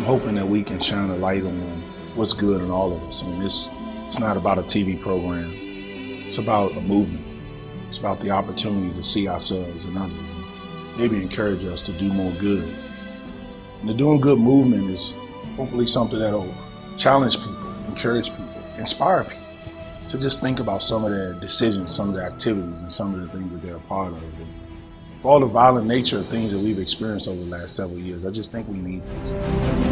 I'm hoping that we can shine a light on what's good in all of us. I mean, it's not about a TV program. It's about a movement. It's about the opportunity to see ourselves and others, and maybe encourage us to do more good. And the Doing Good movement is hopefully something that'll challenge people, encourage people, inspire people to just think about some of their decisions, some of their activities, and some of the things that they're a part of. And for all the violent nature of things that we've experienced over the last several years, I just think we need this.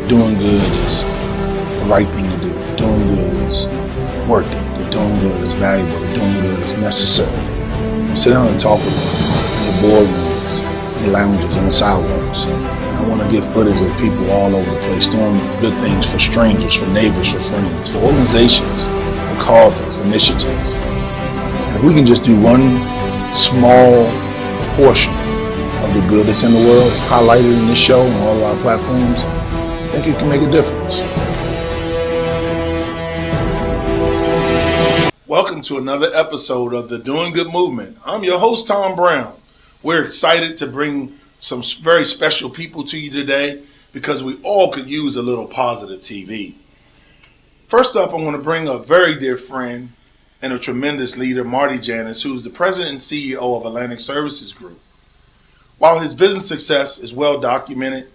Doing good is the right thing to do. Doing good is worth it. The doing good is valuable. The doing good is necessary. Sit down and talk with them in the boardrooms, in the lounges, on the sidewalks. I want to get footage of people all over the place doing good things for strangers, for neighbors, for friends, for organizations, for causes, initiatives. And if we can just do one small portion of the good that's in the world, highlighted in this show and all of our platforms, I think it can make a difference. Welcome to another episode of the Doing Good Movement. I'm your host, Tom Brown. We're excited to bring some very special people to you today because we all could use a little positive TV. First up, I want to bring a very dear friend and a tremendous leader, Marty Janis, who's the president and CEO of Atlantic Services Group. While his business success is well documented,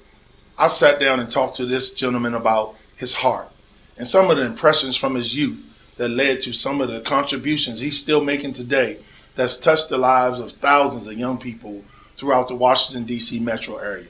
I sat down and talked to this gentleman about his heart and some of the impressions from his youth that led to some of the contributions he's still making today that's touched the lives of thousands of young people throughout the Washington, D.C. metro area.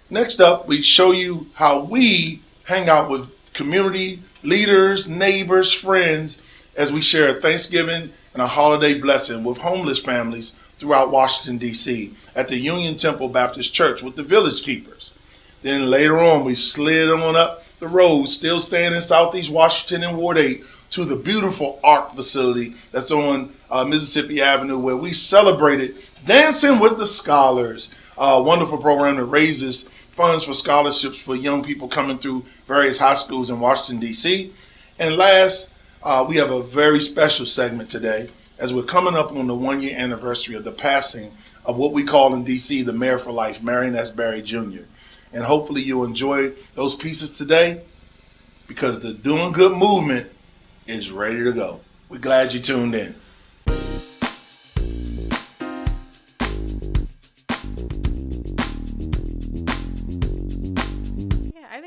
Next up, we show you how we hang out with community leaders, neighbors, friends, as we share a Thanksgiving and a holiday blessing with homeless families throughout Washington, D.C. at the Union Temple Baptist Church with the Village Keepers. Then later on, we slid on up the road, still staying in Southeast Washington and Ward 8, to the beautiful art facility that's on Mississippi Avenue, where we celebrated Dancing with the Scholars, a wonderful program that raises funds for scholarships for young people coming through various high schools in Washington, D.C. And last, we have a very special segment today as we're coming up on the one-year anniversary of the passing of what we call in D.C. the Mayor for Life, Marion S. Barry Jr. And hopefully you'll enjoy those pieces today because the Doing Good movement is ready to go. We're glad you tuned in.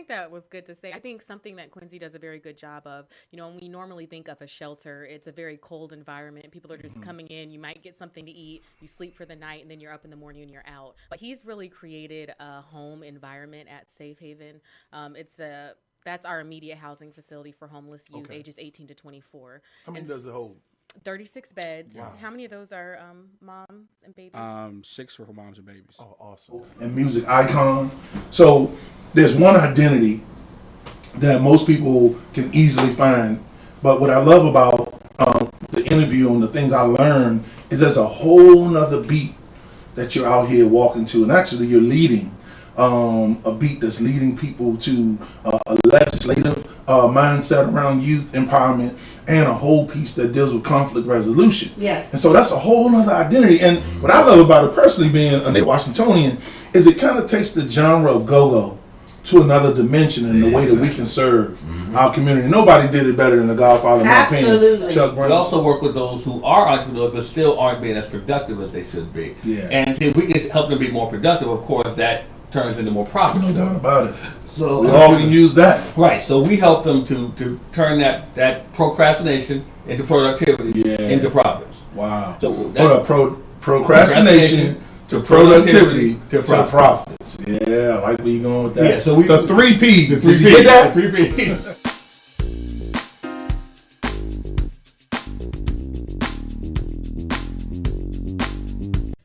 That was good to say. I think something that Quincy does a very good job of, when we normally think of a shelter, it's a very cold environment. People are just coming in. You might get something to eat. You sleep for the night, and then you're up in the morning and you're out. But he's really created a home environment at Safe Haven. That's our immediate housing facility for homeless youth, ages 18 to 24. How many does it hold? 36 beds. Wow. How many of those are moms and babies? 6 for moms and babies. Oh, awesome. And music icon. So there's one identity that most people can easily find. But what I love about the interview and the things I learned is there's a whole nother beat that you're out here walking to. And actually you're leading a beat that's leading people to a legislative mindset around youth empowerment and a whole piece that deals with conflict resolution. Yes. And so that's a whole nother identity. And what I love about it personally, being a native Washingtonian, is it kind of takes the genre of go-go to another dimension in the way that we can serve our community. Nobody did it better than the Godfather, in my opinion. Absolutely. Chuck We Brown. also work with those who are entrepreneurs but still aren't being as productive as they should be. Yeah. And if we can help them be more productive, of course, that turns into more profit. No doubt about it. So We all can use that. Right. So we help them to turn that procrastination into productivity into profits. Wow. So procrastination to productivity to profits. Yeah, I like where you're going with that. Yeah, so the 3 P's. The Did you get that? The 3 P's.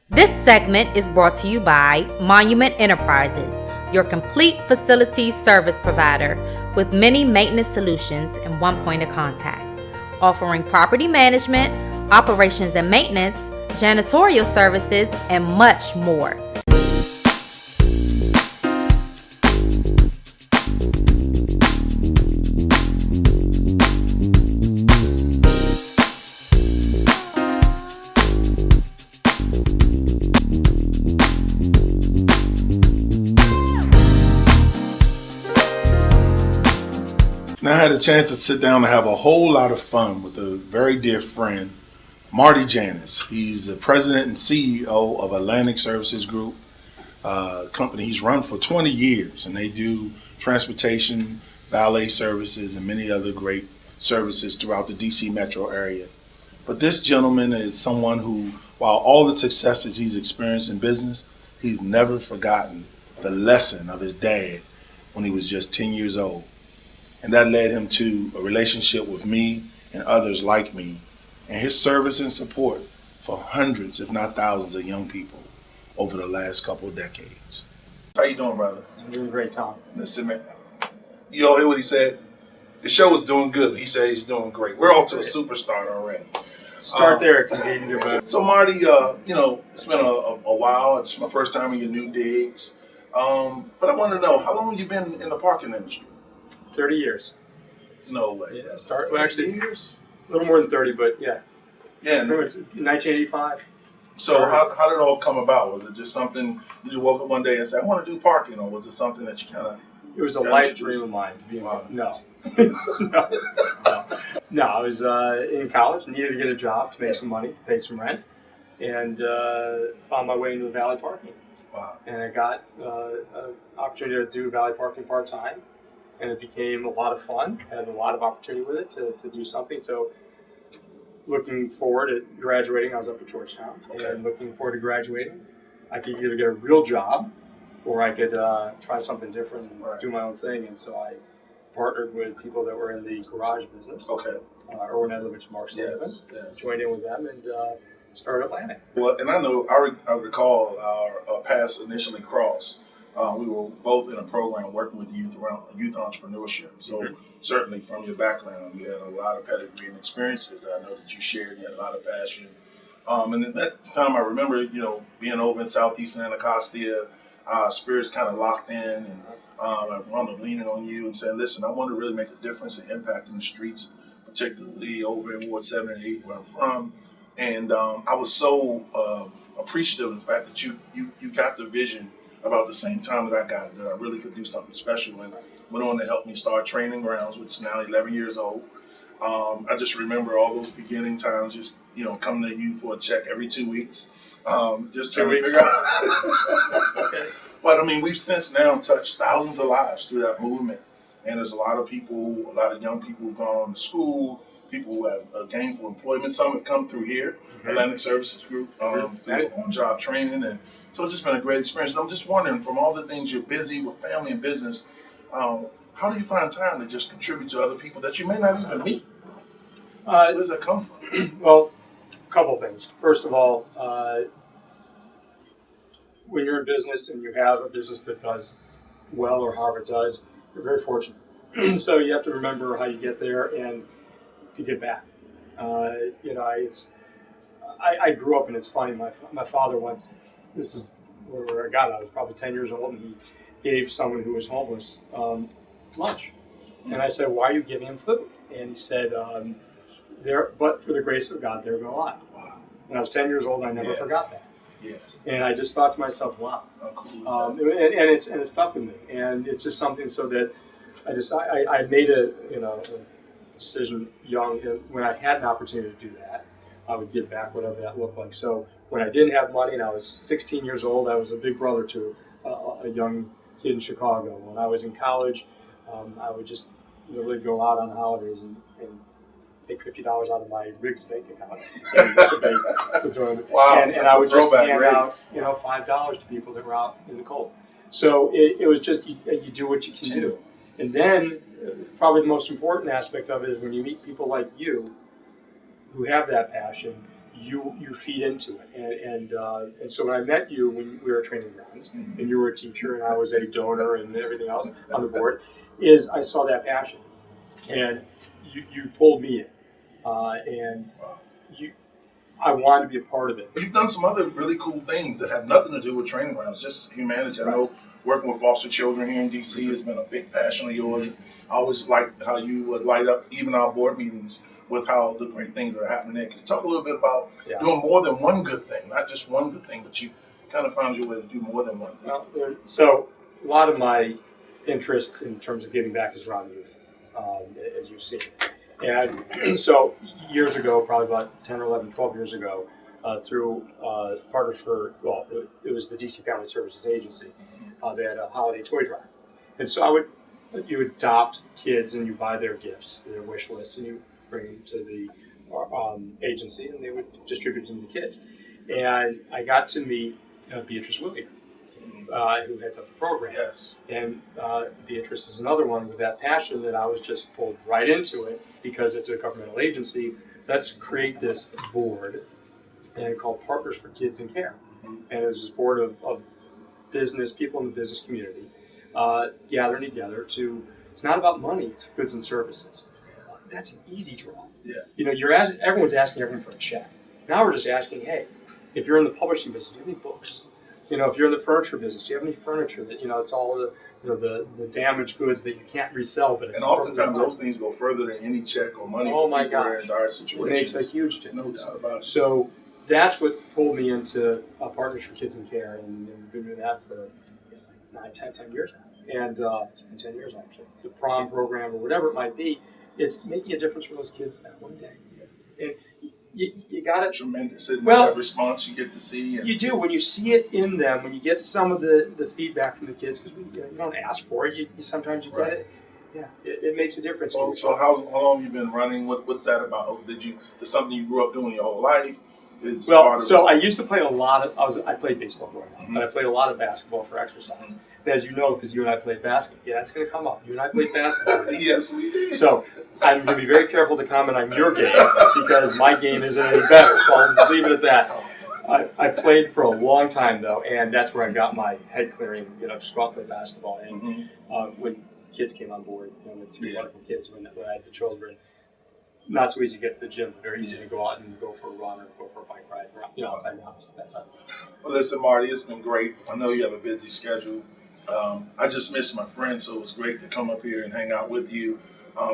This segment is brought to you by Monument Enterprises, your complete facility service provider with many maintenance solutions and one point of contact, offering property management, operations and maintenance, janitorial services, and much more. had a chance to sit down and have a whole lot of fun with a very dear friend, Marty Janis. He's the president and CEO of Atlantic Services Group, company he's run for 20 years, and they do transportation, valet services, and many other great services throughout the DC metro area. But this gentleman is someone who, while all the successes he's experienced in business, he's never forgotten the lesson of his dad when he was just 10 years old. And that led him to a relationship with me and others like me, and his service and support for hundreds, if not thousands, of young people over the last couple of decades. How you doing, brother? I'm doing great, Tom. Listen, man. You all hear what he said? The show is doing good, but he said he's doing great. We're off to a superstar already. Start there, Canadian. So, Marty, it's been a while. It's my first time in your new digs. But I want to know, how long have you been in the parking industry? 30 years. No way. Yeah, well, actually, years? a little more than 30, but yeah. Yeah. Pretty much 1985. So how did it all come about? Was it just something, you just woke up one day and said, I want to do parking, or was it something that you kind of... It was a life dream of mine. Wow. No. No, I was in college, needed to get a job to make some money, pay some rent, and found my way into valet parking. Wow. And I got an opportunity to do valet parking part-time, and it became a lot of fun. I had a lot of opportunity with it to do something. So looking forward to graduating, I was up at Georgetown, and looking forward to graduating, I could either get a real job or I could try something different and do my own thing. And so I partnered with people that were in the garage business. Erwin Edlovich, Mark Sullivan. Joined in with them and started Atlantic. Well, and I recall our paths initially crossed. We were both in a program working with youth around youth entrepreneurship. So certainly from your background, you had a lot of pedigree and experiences that I know that you shared. You had a lot of passion. And at that time, I remember, being over in Southeastern Anacostia, spirits kind of locked in, and I wound up leaning on you and saying, listen, I want to really make a difference and impact in the streets, particularly over in Ward 7 and 8 where I'm from. And I was so appreciative of the fact that you got the vision about the same time that I got it, that I really could do something special, and went on to help me start Training Grounds, which is now 11 years old. I just remember all those beginning times, just coming to you for a check every 2 weeks, just trying to figure out. But I mean, we've since now touched thousands of lives through that movement, and there's a lot of young people who've gone on to school, people who have gainful employment. Some have come through here, Atlantic Services Group, through on-job training, and so it's just been a great experience. And I'm just wondering, from all the things you're busy with, family and business, how do you find time to just contribute to other people that you may not even meet? Where does that come from? Well, a couple things. First of all, when you're in business and you have a business that does well, or however it does, you're very fortunate. So you have to remember how you get there and to give back. I grew up, and it's funny, my father once, this is where I got it, I was probably 10 years old, and he gave someone who was homeless lunch. And I said, why are you giving him food? And he said, but for the grace of God, there go I. When I was 10 years old, I never forgot that. Yeah. And I just thought to myself, wow. How cool is that? And it's stuck with me. And it's just something so that I made a decision young, and when I had an opportunity to do that, I would give back whatever that looked like. So when I didn't have money and I was 16 years old, I was a big brother to a young kid in Chicago. When I was in college, I would just literally go out on the holidays and take $50 out of my Riggs bank account. So that's a joy. Wow. And I would just hand out $5 to people that were out in the cold. So it was just, you do what you can do. And then probably the most important aspect of it is when you meet people like you who have that passion, you feed into it. And so when I met you when we were at Training Grounds, and you were a teacher and I was a donor and everything else on the board, is I saw that passion. And you pulled me in. I wanted to be a part of it. You've done some other really cool things that have nothing to do with Training Grounds, just humanity. I know working with foster children here in D.C. has been a big passion of yours. I always liked how you would light up even our board meetings with how the great things that are happening there. Can you talk a little bit about doing more than one good thing, not just one good thing, but you kind of found your way to do more than one thing? Well, so a lot of my interest in terms of giving back is around youth. as you've seen. And so years ago, probably about 10 or 11, 12 years ago, through Partners for, it was the DC Family Services Agency. They had a holiday toy drive. And so you adopt kids and you buy their gifts, their wish list, and you bring them to the agency and they would distribute them to the kids. And I got to meet Beatrice William, who heads up the program. Yes. And Beatrice is another one with that passion that I was just pulled right into it because it's a governmental agency. Let's create this board and called Partners for Kids in Care. And it was this board of business, people in the business community, gathering together to, it's not about money, it's goods and services. That's an easy draw. Yeah. You know, everyone's asking everyone for a check. Now we're just asking, hey, if you're in the publishing business, do you have any books? You know, if you're in the furniture business, do you have any furniture that, it's all the damaged goods that you can't resell, but it's... And oftentimes those things go further than any check or money for people who are in dire situations. It makes a huge difference. No doubt about it. So that's what pulled me into Partners for Kids in Care, and we've been doing that for, I guess, like 10 years now. And it's been 10 years, actually. The prom program or whatever it might be, it's making a difference for those kids that one day. And you got it. Tremendous. Isn't that response you get to see? And you do. When you see it in them, when you get some of the feedback from the kids, because you don't ask for it, you sometimes you get it. Yeah, it makes a difference. So how long have you been running? What's that about? Is something you grew up doing your whole life? I used to play a lot of. I played baseball growing up, but I played a lot of basketball for exercise. And as you know, because you and I played basketball, it's going to come up. You and I played basketball. Yes, we did. So I'm going to be very careful to comment on your game because my game isn't any better. So I'll just leave it at that. I played for a long time though, and that's where I got my head clearing. Just go out and play basketball. And when kids came on board, with 3 wonderful kids, when I had the children. Not so easy to get to the gym, but very easy to go out and go for a run or go for a bike ride, outside the house. That time. Well, listen, Marty, it's been great. I know you have a busy schedule. I just missed my friend, so it was great to come up here and hang out with you.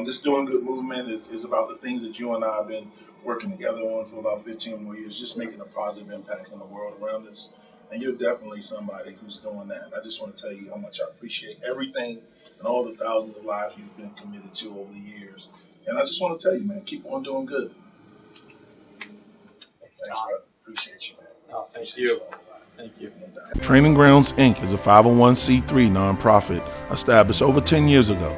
This Doing Good movement is about the things that you and I have been working together on for about 15 more years, just making a positive impact in the world around us. And you're definitely somebody who's doing that. I just want to tell you how much I appreciate everything and all the thousands of lives you've been committed to over the years. And I just want to tell you, man, keep on doing good. Thanks, brother. Appreciate you, man. Oh, thank you. Thank you. Training Grounds, Inc. is a 501c3 nonprofit established over 10 years ago.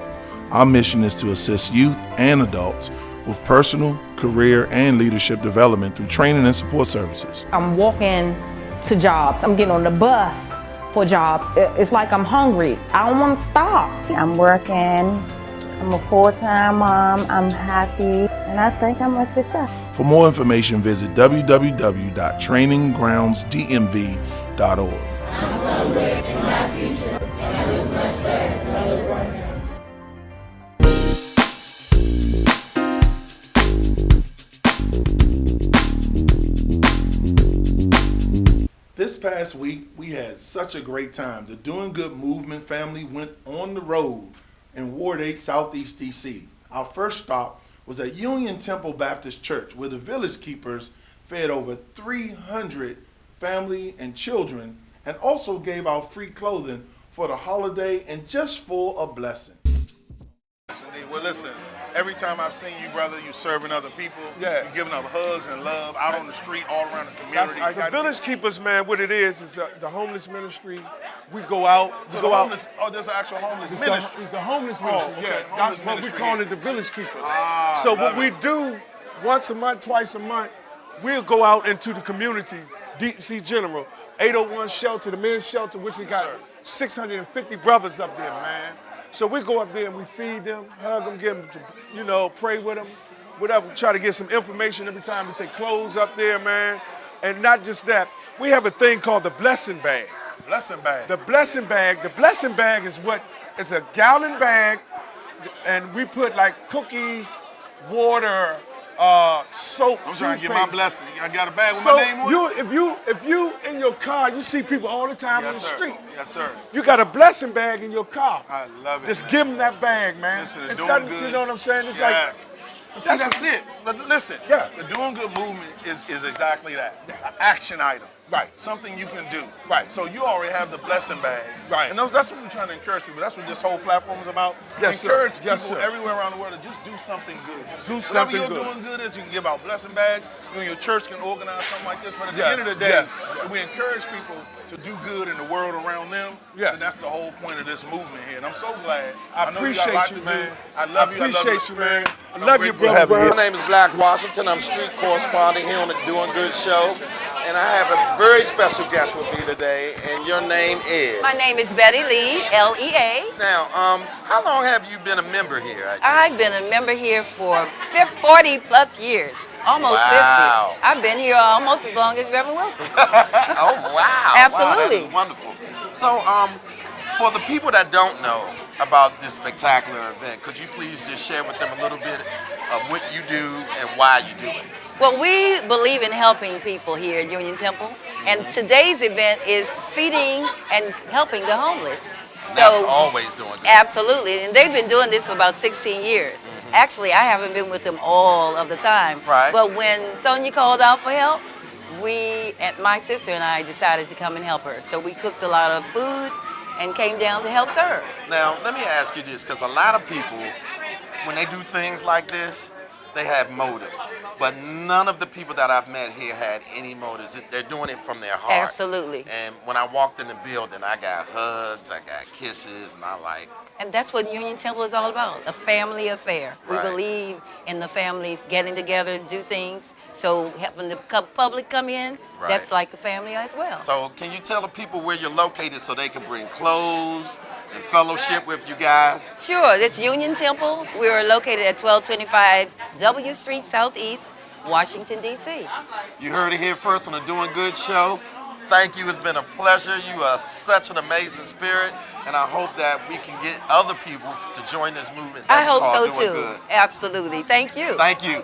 Our mission is to assist youth and adults with personal, career, and leadership development through training and support services. I'm walking to jobs. I'm getting on the bus for jobs. It's like I'm hungry. I don't want to stop. I'm working. I'm a full-time mom. I'm happy, and I think I'm a success. For more information, visit www.traininggroundsdmv.org. I'm somewhere in my future, and I look much better than I look right now. This past week, we had such a great time. The Doing Good movement family went on the road in Ward 8, Southeast DC. Our first stop was at Union Temple Baptist Church, where the Village Keepers fed over 300 family and children and also gave out free clothing for the holiday and just for a blessing. Well, listen, every time I've seen you, brother, you serving other people. Yeah. You're giving up hugs and love out on the street, all around the community. The Village Keepers, man, what it is the homeless ministry. We go out. So the homeless, there's an actual homeless ministry. It's the homeless ministry, okay. yeah. Homeless That's what we ministry. call it, the Village Keepers. So what we do, once a month, twice a month, we'll go out into the community, DC General, 801 shelter, the men's shelter, which has got 650 brothers up there, man. So we go up there and we feed them, hug them, give them, pray with them, whatever. Try to get some information every time we take clothes up there, man. And not just that, we have a thing called the blessing bag. Blessing bag. The blessing bag is it's a gallon bag, and we put like cookies, water, soap. I'm trying to get my blessing. I got a bag with So my name on it? if you in your car, you see people all the time on the street. Yes, sir. You got a blessing bag in your car. I love it. Just man. give them that bag, man. Listen, It's doing not, good. you know what I'm saying? It's yes. like See, that's it. But listen, the Doing Good movement is exactly that. An action item. Right. Something you can do. Right. So you already have the blessing bag. Right. And that's what we're trying to encourage people. That's what this whole platform is about. Yes, sir. Encourage Yes, people sir. everywhere around the world to just do something good. Do something Whatever good. you're doing good is, you can give out blessing bags. You and your church can organize something like this. But at the Yes, end of the day, yes, yes. we encourage people to do good in the world around them. Yes. And that's the whole point of this movement here. And I'm so glad. I know you got a lot appreciate you, to man. do. I love you. I love appreciate your you, man. spirit. I love you, grateful to brother have you Brown. here. My name is Black Washington. I'm street correspondent here on the Doing Good show. And I have a very special guest with me today, and your name is? My name is Betty Lee, L-E-A. Now, how long have you been a member here? I've been a member here for 40 plus years, almost Wow. 50. I've been here almost as long as Reverend Wilson. Oh, wow. Absolutely. Wow, that is wonderful. So, for the people that don't know about this spectacular event, could you please just share with them a little bit of what you do and why you do it? Well, we believe in helping people here at Union Temple, and today's event is feeding and helping the homeless. And that's always doing good. Absolutely, and they've been doing this for about 16 years. Actually, I haven't been with them all of the time. Right. But when Sonia called out for help, my sister and I decided to come and help her. So we cooked a lot of food and came down to help serve. Now, let me ask you this, because a lot of people, when they do things like this, they have motives. But none of the people that I've met here had any motives. They're doing it from their heart. Absolutely. And when I walked in the building, I got hugs, I got kisses, and I like... And that's what Union Temple is all about, a family affair. Right. We believe in the families getting together and do things. So helping the public come in, Right. that's like a family as well. So can you tell the people where you're located so they can bring clothes and fellowship with you guys? Sure, it's Union Temple. We are located at 1225 W Street Southeast, Washington, D.C. You heard it here first on the Doing Good show. Thank you. It's been a pleasure. You are such an amazing spirit, and I hope that we can get other people to join this movement. I that we hope call so Doing too. Good. Absolutely. Thank you. Thank you.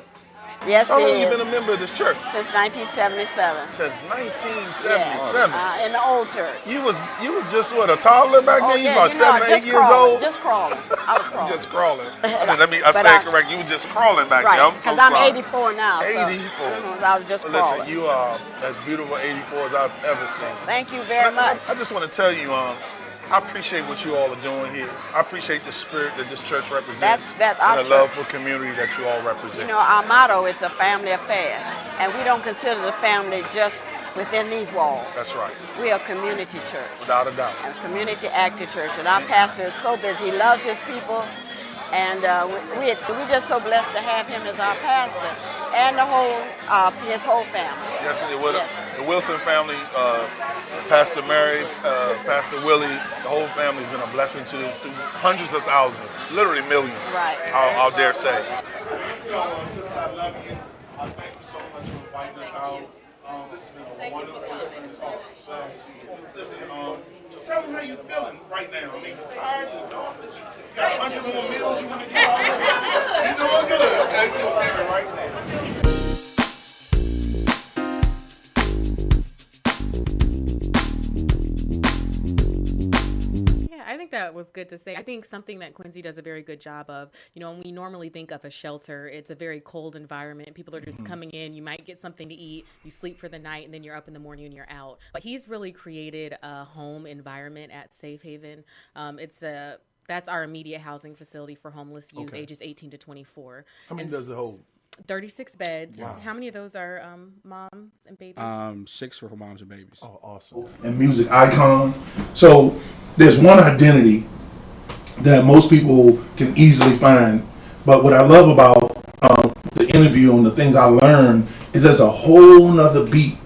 Yes, How long he you is. been a member of this church? Since 1977. Since 1977. In the old church. You was just what, a toddler back then? You was about 7, 8 years old? Just crawling. I was crawling. Just crawling. I stand correct. You were just crawling back right, there. I'm so because sorry. I'm 84 now. 84. So, I was just crawling. Listen, you are as beautiful 84 as I've ever seen. Thank you very much. I just want to tell you, I appreciate what you all are doing here. I appreciate the spirit that this church represents That's and our the love for community that you all represent. You know, our motto is a family affair, and we don't consider the family just within these walls. That's right. We are a community church. Without a doubt. A community active church, and our pastor is so busy. He loves his people, and we're just so blessed to have him as our pastor and his whole family. Yes, and the Wilson family, Pastor Mary, Pastor Willie, the whole family has been a blessing to hundreds of thousands, literally millions. Right. I'll dare say. Sister, I love you. I thank you so much for inviting us out. This has been a wonderful experience. Listen, tell me how you're feeling right now. I mean, you're tired, you're exhausted, you got 100 more meals you want to get out. You're doing good. Okay, we'll give it right there. I think that was good to say. I think something that Quincy does a very good job of, when we normally think of a shelter, it's a very cold environment. People are just coming in. You might get something to eat. You sleep for the night, and then you're up in the morning and you're out. But he's really created a home environment at Safe Haven. That's our immediate housing facility for homeless youth, ages 18 to 24. How many does it hold? 36 beds. Wow. How many of those are moms and babies? 6 for moms and babies. Oh, awesome. And music icon. So there's one identity that most people can easily find. But what I love about the interview and the things I learned is there's a whole nother beat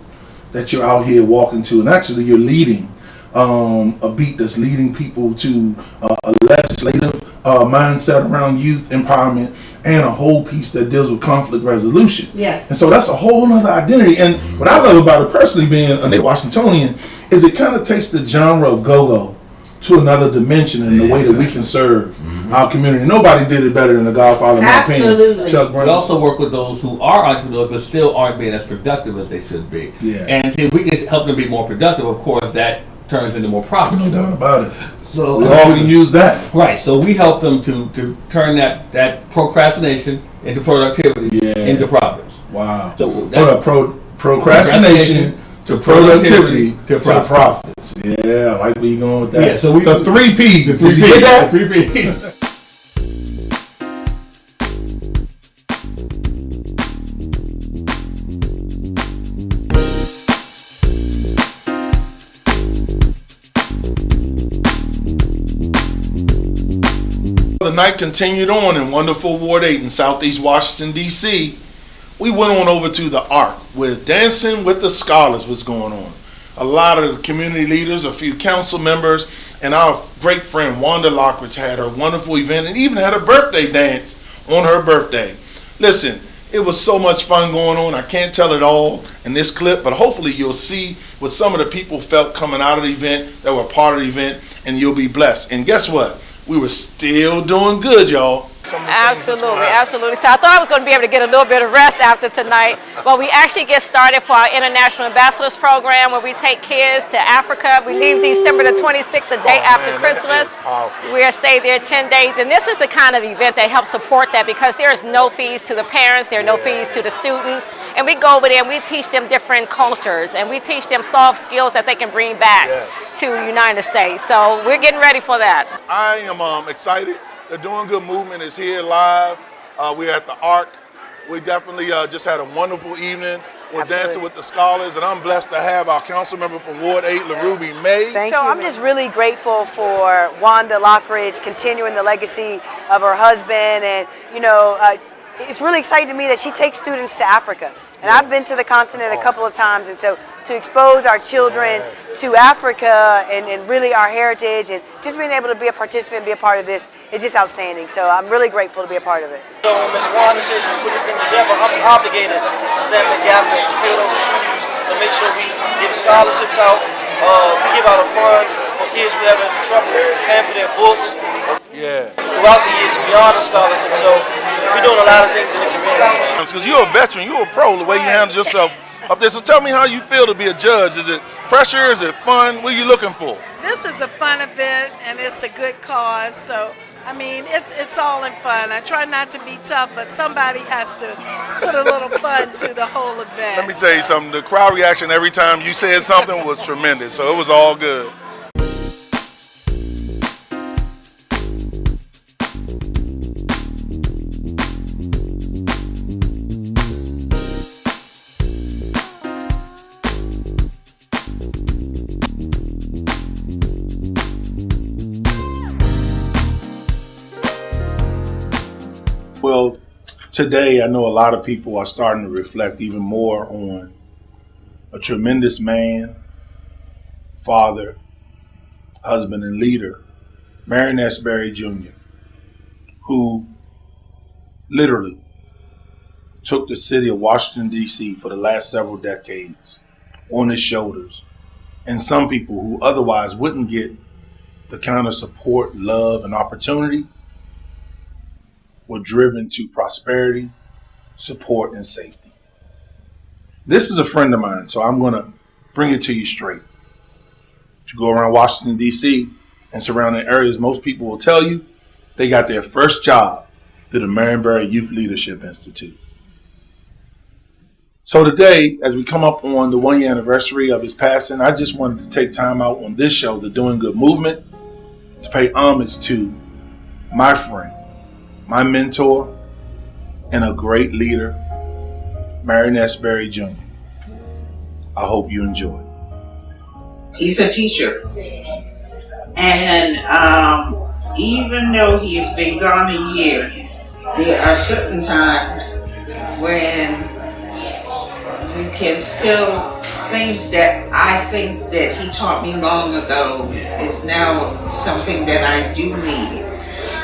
that you're out here walking to. And actually you're leading a beat that's leading people to a legislative mindset around youth empowerment and a whole piece that deals with conflict resolution. Yes. And so that's a whole nother identity. And what I love about it personally, being a Washingtonian, is it kind of takes the genre of go-go to another dimension in the way that we can serve our community. Nobody did it better than the Godfather, in my opinion. Chuck Brown. We also work with those who are entrepreneurs but still aren't being as productive as they should be. Yeah. And if we can help them be more productive, of course, that turns into more profit. No doubt about it. So we all can use that. Right. So we help them to turn that procrastination into productivity, into profits. Wow. So procrastination to productivity to profits. Yeah, I like where you're going with that. Yeah, so the 3 P's. The 3 Did you get that? The 3 P's. The night continued on in wonderful Ward 8 in Southeast Washington, D.C. We went on over to the Ark where Dancing with the Scholars was going on. A lot of the community leaders, a few council members, and our great friend Wanda Lockridge had her wonderful event and even had a birthday dance on her birthday. Listen, it was so much fun going on. I can't tell it all in this clip, but hopefully you'll see what some of the people felt coming out of the event that were part of the event, and you'll be blessed. And guess what? We were still doing good, y'all. Absolutely. So I thought I was going to be able to get a little bit of rest after tonight. Well, we actually get started for our International Ambassadors Program where we take kids to Africa. We leave December the 26th, the day after Christmas. We'll stay there 10 days. And this is the kind of event that helps support that because there is no fees to the parents, there are no fees to the students. And we go over there and we teach them different cultures and we teach them soft skills that they can bring back to the United States. So we're getting ready for that. I am excited. The Doing Good movement is here live. We're at the Ark. We definitely just had a wonderful evening. We're dancing with the scholars, and I'm blessed to have our council member from Ward 8, LaRuby May. I'm just really grateful for Wanda Lockridge continuing the legacy of her husband, and it's really exciting to me that she takes students to Africa. And I've been to the continent a couple of times, and so to expose our children to Africa and really our heritage and just being able to be a participant, be a part of this, is just outstanding. So I'm really grateful to be a part of it. So when Ms. Wanda says she's put this thing together, I'm obligated to stand in the gap and fulfill those shoes and make sure we give scholarships out. We give out a fund for kids who have trouble paying for their books. Throughout the years, beyond the scholarship. So we're doing a lot of things in the community. Because you're a veteran, you're a pro, the way you handle yourself up there. So tell me how you feel to be a judge. Is it pressure? Is it fun? What are you looking for? This is a fun event and it's a good cause. So, I mean, it's all in fun. I try not to be tough, but somebody has to put a little fun to the whole event. Let me tell you something. The crowd reaction every time you said something was tremendous. So it was all good. Well, today I know a lot of people are starting to reflect even more on a tremendous man, father, husband, and leader, Marion S. Barry Jr., who literally took the city of Washington, D.C. for the last several decades on his shoulders. And some people who otherwise wouldn't get the kind of support, love, and opportunity were driven to prosperity, support, and safety. This is a friend of mine, so I'm going to bring it to you straight. If you go around Washington, D.C. and surrounding areas, most people will tell you they got their first job through the Marion Barry Youth Leadership Institute. So today, as we come up on the 1-year anniversary of his passing, I just wanted to take time out on this show, the Doing Good movement, to pay homage to my friend, my mentor, and a great leader, Marion S. Barry Jr. I hope you enjoy. He's a teacher. And even though he's been gone a year, there are certain times when you can still, things that I think that he taught me long ago is now something that I do need.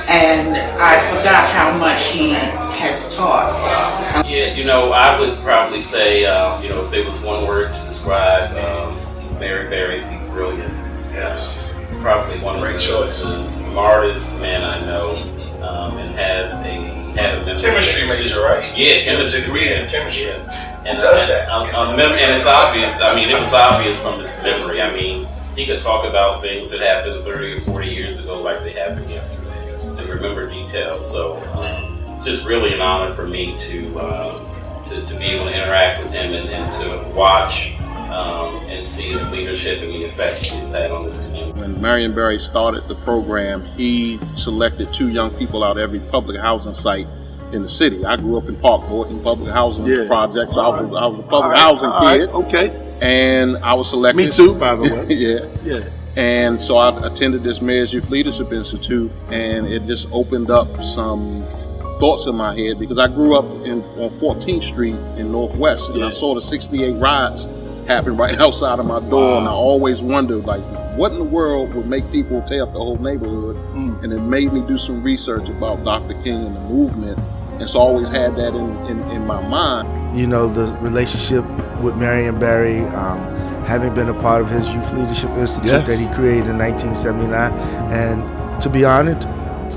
And I forgot how much he has taught. Yeah, I would probably say, if there was one word to describe Barry, he's brilliant. Yes. Probably one of the smartest men I know, and had a chemistry major, right? Yeah, chemistry. Degree in chemistry. And does that? And it's obvious. I mean, it was obvious from his memory. I mean, he could talk about things that happened 30 or 40 years ago like they happened yesterday and remember details. So it's just really an honor for me to be able to interact with him and to watch and see his leadership and the effect he's had on this community. When Marion Barry started the program, he selected 2 young people out of every public housing site in the city. I grew up in Parkport in public housing projects. I was a public housing kid. Okay. And I was selected. Me too, by the way. Yeah. And so I attended this Mayor's Youth Leadership Institute, and it just opened up some thoughts in my head because I grew up on 14th Street in Northwest, and I saw the 68 riots happen right outside of my door, and I always wondered, like, what in the world would make people tear up the whole neighborhood? And it made me do some research about Dr. King and the movement, and so I always had that in my mind. You know, the relationship with Marion Barry, having been a part of his Youth Leadership Institute that he created in 1979, and to be honored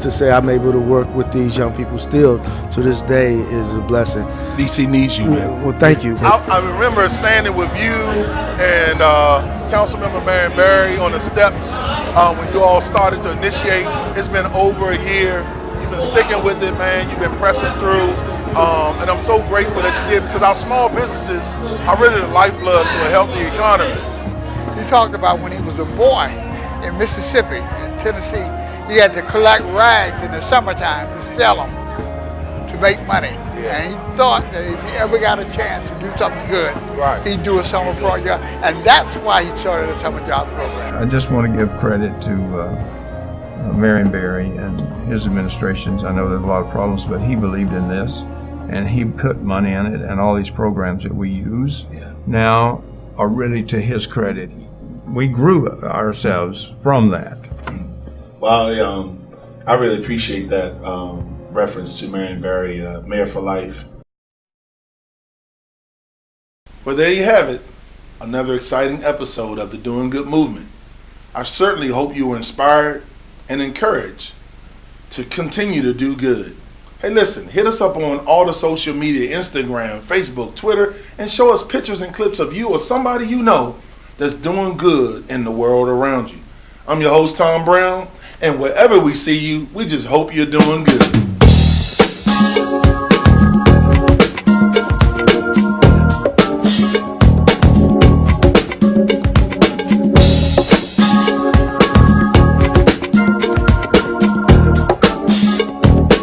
to say I'm able to work with these young people still to this day is a blessing. DC needs you, man. Well, thank you. I remember standing with you and Councilmember Marion Barry on the steps when you all started to initiate. It's been over a year. You've been sticking with it, man. You've been pressing through. And I'm so grateful that you did, because our small businesses are really the lifeblood to a healthy economy. He talked about when he was a boy in Mississippi and Tennessee, he had to collect rags in the summertime to sell them to make money. And he thought that if he ever got a chance to do something good, he'd do a summer project. And that's why he started a summer job program. I just want to give credit to Marion Barry and his administrations. I know there's a lot of problems, but he believed in this, and he put money in it, and all these programs that we use now are really to his credit. We grew ourselves from that. Well, I really appreciate that reference to Marion Barry, Mayor for Life. Well, there you have it. Another exciting episode of the Doing Good movement. I certainly hope you were inspired and encouraged to continue to do good. Hey, listen, hit us up on all the social media, Instagram, Facebook, Twitter, and show us pictures and clips of you or somebody you know that's doing good in the world around you. I'm your host, Tom Brown, and wherever we see you, we just hope you're doing good.